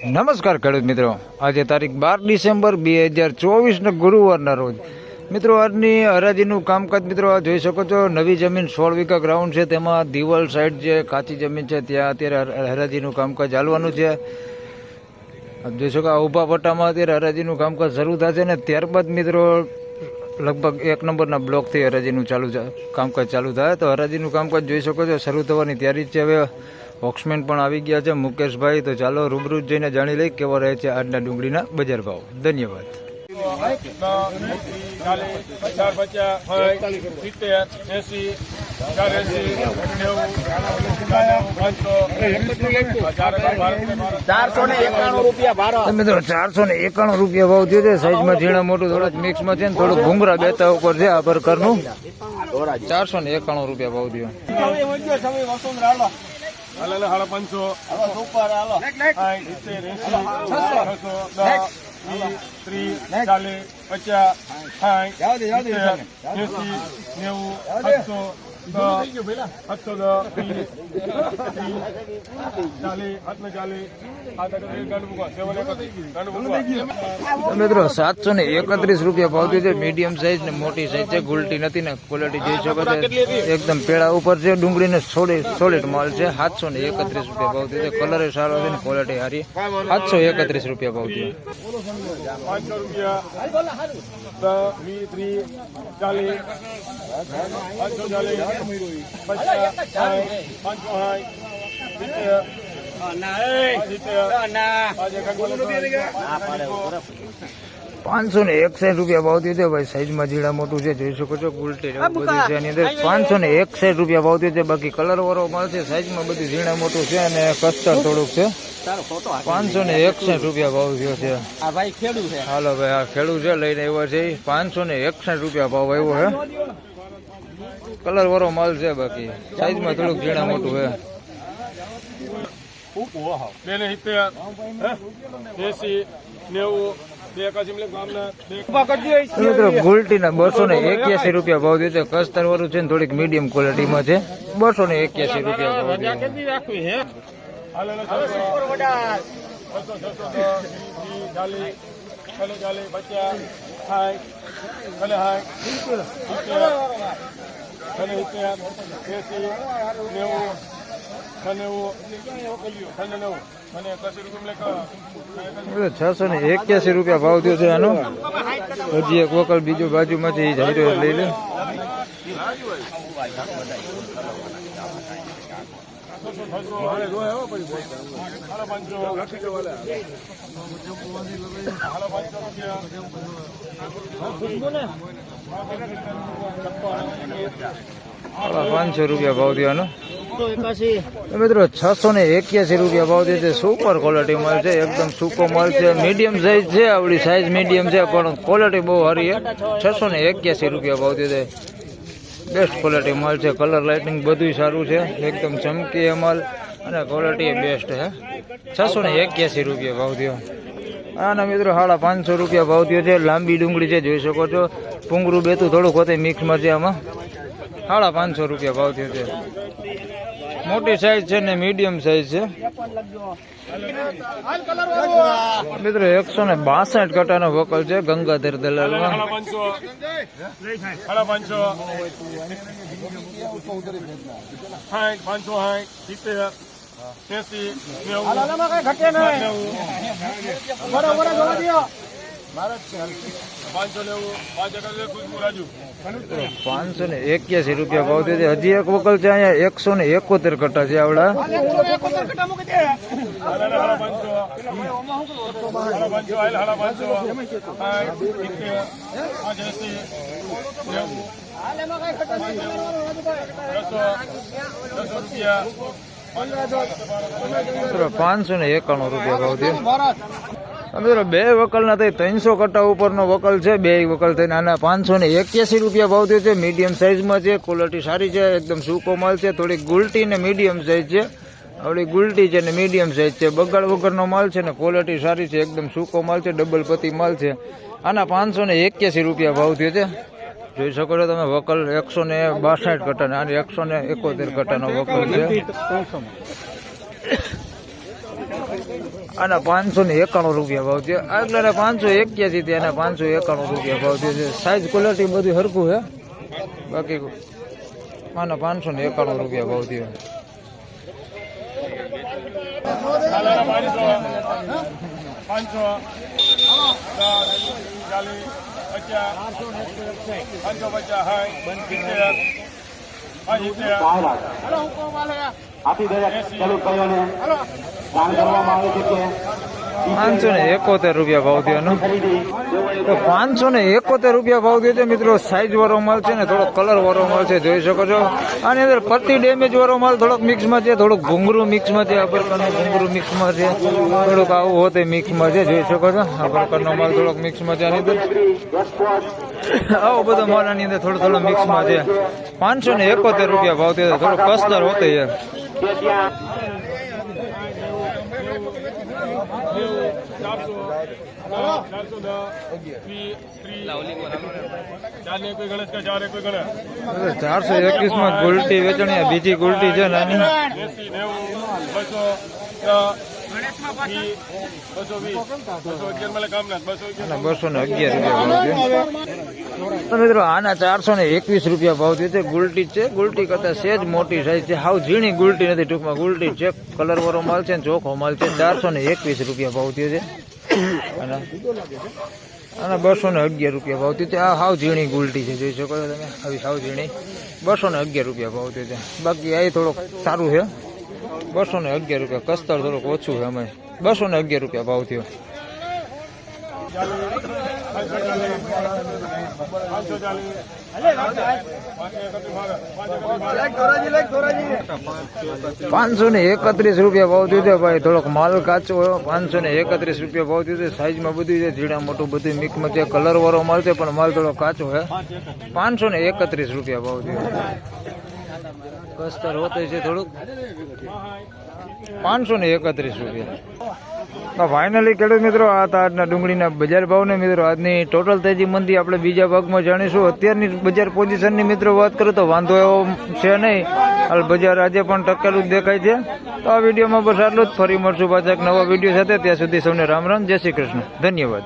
નમસ્કાર ખેડૂત મિત્રો, આજે તારીખ 12 ડિસેમ્બર 2024 ગુરુવારના રોજ મિત્રો આજની હરાજીનું કામકાજ મિત્રો જોઈ શકો છો. નવી જમીન 16 વીઘા ગ્રાઉન્ડ છે, તેમાં દિવાલ સાઈડ જે કાચી જમીન છે ત્યાં અત્યારે હરાજીનું કામકાજ ચાલવાનું છે. આપ જોઈ શકો આ ઊભા પટ્ટામાં અત્યારે હરાજીનું કામકાજ શરૂ થશે ને ત્યારબાદ મિત્રો લગભગ 1 નંબરના બ્લોકથી હરાજીનું કામકાજ ચાલુ થાય. તો હરાજીનું કામકાજ જોઈ શકો છો શરૂ થવાની તૈયારી છે. હવે ઓક્સમેન પણ આવી ગયા છે મુકેશભાઈ. તો ચાલો રૂબરૂ જઈને જાણી લઈ કેવા રહે છે આજના ડુંગળીના બજાર ભાવ. ધન્યવાદ. મિત્રો 491 રૂપિયા ભાવ થયો છે. સાઈઝમાં ઝીણા મોટું થોડાક મિક્સમાં છે ને થોડુંક ભૂંગરા બેતા ઉપર છે. આ પ્રકારનું 491 રૂપિયા ભાવ થયો. મિત્રો 731 રૂપિયા ભાવ છે. મીડિયમ સાઈઝ ને મોટી સાઈઝ છે, ગુલટી નથી ને ક્વોલિટી જોઈ શકો છો એકદમ પેડા ઉપર છે. ડુંગળીને સોલિડ માલ છે. 731 રૂપિયા ભાવ છે. કલર સારો છે ને ક્વોલિટી સારી. 731 રૂપિયા ભાવ છે. 500 રૂપિયા 561 રૂપિયા ભાવ થયો છે ભાઈ. સાઈઝમાં ઝીણા મોટું છે, જોઈ શકો છો. ગુલટી બધી છે એની અંદર. 561 રૂપિયા ભાવ થયો છે. બાકી કલર વાળો માલ છે, સાઈઝમાં બધું ઝીણા મોટું છે અને કસ્ટર થોડુંક છે. 561 રૂપિયા ભાવ થયો છે. હાલો ભાઈ, આ ખેડૂત છે લઈને આવ્યા છે. 561 રૂપિયા ભાવ આવ્યો છે. કલર વાળો માલ છે, બાકી સાઈઝમાં થોડુંક ઝીણા મોટું છે. મિત્રો ગુલટીના 281 રૂપિયા ભાવ થયો છે. કસ્તર વાળું છે ને થોડીક મીડિયમ ક્વોલિટીમાં છે. 281 રૂપિયા ભાવ થયો. ₹681 રૂપિયા ભાવ થયો છે આનો. હજી એક વકલ બીજું બાજુમાં છે, એ જાહેર લઈ લે. ₹500 રૂપિયા ભાવ થયો. મિત્રો 681 રૂપિયા ભાવ થયો છે. સુપર ક્વોલિટી માલ છે, એકદમ સૂકો માલ છે. મીડિયમ સાઈઝ છે, આવડી સાઈઝ મીડિયમ છે પણ ક્વોલિટી બહુ સારી છે. 681 રૂપિયા ભાવ થયો છે. બેસ્ટ ક્વોલિટી માલ છે. કલર લાઇટિંગ બધું સારું છે, એકદમ ચમકી માલ અને ક્વોલિટી બેસ્ટ છે. 681 રૂપિયા ભાવ થયો. આના મિત્રો 550 રૂપિયા ભાવ થયો છે. લાંબી ડુંગળી છે, જોઈ શકો છો. પૂંગરું બેતું થોડુંક હોતે મિક્સમાં છે. આમાં 550 રૂપિયા ભાવ થયો છે. મોટી સાઈઝ છે ને મીડિયમ સાઈઝ છે. મિત્રો 162 કટાનો વકલ છે ગંગાધર દલાલમાં. ₹581 રૂપિયા ભાવ થયો છે. હજી એક વકલ છે અહીંયા 171 કટા છે આવડા. ₹591 રૂપિયા ભાવ થયો. મિત્રો 2 વકલના થઈ 300 કટા ઉપરનો વકલ છે. 2 વકલ થઈને આના 581 રૂપિયા ભાવ થયો છે. મીડિયમ સાઈઝમાં છે, ક્વોલિટી સારી છે, એકદમ સૂકો માલ છે. થોડીક ગુલટી ને મીડિયમ સાઈઝ છે. આવડી ગુલટી છે ને મીડિયમ સાઈઝ છે. બગાડ વગરનો માલ છે ને ક્વોલિટી સારી છે, એકદમ સૂકો માલ છે, ડબલ પતિ માલ છે. આના 581 રૂપિયા ભાવ થયો છે. જોઈ શકો છો તમે વકલ 162 કટા અને 171 કટાનો વકલ છે. આના 591 રૂપિયા ભાવ છે. આગલા 581 થી આના 591 રૂપિયા ભાવ છે. સાઈઝ ક્વોલિટી બધું હરખું છે. બાકી આના 591 રૂપિયા ભાવ છે. સાલાના 500 આપી દરેક ખેડૂતભાઈઓને જાણ કરવામાં આવે છે કે 571 રૂપિયા ભાવ થયો તો 571 રૂપિયા ભાવ થયો છે મિત્રો. સાઈઝ વાળો માલ છે ને થોડોક કલર વાળો માલ છે, જોઈ શકો છો. આની અંદર પટ્ટી ડેમેજ વાળો માલ થોડોક મિક્સમાં છે, થોડુંક ભૂંગરું મિક્સમાં છે, આ પ્રકારનું ભૂંગરું મિક્સમાં છે, થોડુંક આવું હોતે મિક્સમાં છે, જોઈ શકો છો. આ પ્રકારનો માલ થોડોક મિક્સમાં છે. આની અંદર આવો બધો માલ આની અંદર થોડો થોડો મિક્સમાં છે. 571 રૂપિયા ભાવ થયો, થોડો કસ્તર હોતે છે. કે ત્યાં 421 માં ગુલટી વેચણી, બીજી ગુલટી છે નાની. 211 તો મિત્રો આના 421 રૂપિયા ભાવ થયો છે. ગુલટી છે, ગુલટી કરતા સેજ મોટી સાઈઝ છે, હાવ ઝીણી ગુલટી નથી, ટૂંકમાં ગુલટી છે. કલર વાળો માલ છે, ચોખ્ખો માલ છે. 421 રૂપિયા ભાવ થયો છે. આના 211 રૂપિયા ભાવ થયો છે. આ હાવ ઝીણી ગુલટી છે, જોઈ શકો છો તમે. આવી હાવ ઝીણી 211 રૂપિયા ભાવ થયો છે. બાકી આ થોડોક સારું છે. 211 રૂપિયા, કસ્તર થોડુંક ઓછું છે. અમે 211 રૂપિયા ભાવ થયો. 531 રૂપિયા ભાવ થયો છે ભાઈ. થોડોક માલ કાચો 531 રૂપિયા ભાવ થયો છે. સાઈઝમાં બધું છે, ઝીણા મોટું બધું મિક્સમાં છે. કલર વાળો માલ છે, પણ માલ થોડો કાચો છે. 531 રૂપિયા ભાવ થયો. કસ્તર હોતે છે થોડુંક. 531 રૂપિયા. તો ફાઇનલી ખેડૂત મિત્રો, આ હતા આજના ડુંગળીના બજાર ભાવને મિત્રો. આજની ટોટલ તેજી મંદી આપણે બીજા ભાગમાં જાણીશું. અત્યારની બજાર પોઝિશનની મિત્રો વાત કરું તો વાંધો એવો છે નહીં. હાલ બજાર આજે પણ ટકેલું જ દેખાય છે. તો આ વિડીયોમાં બસ આટલું જ. ફરી મળશું પાછા એક નવા વિડીયો સાથે. ત્યાં સુધી સૌને રામ રામ, જય શ્રી કૃષ્ણ, ધન્યવાદ.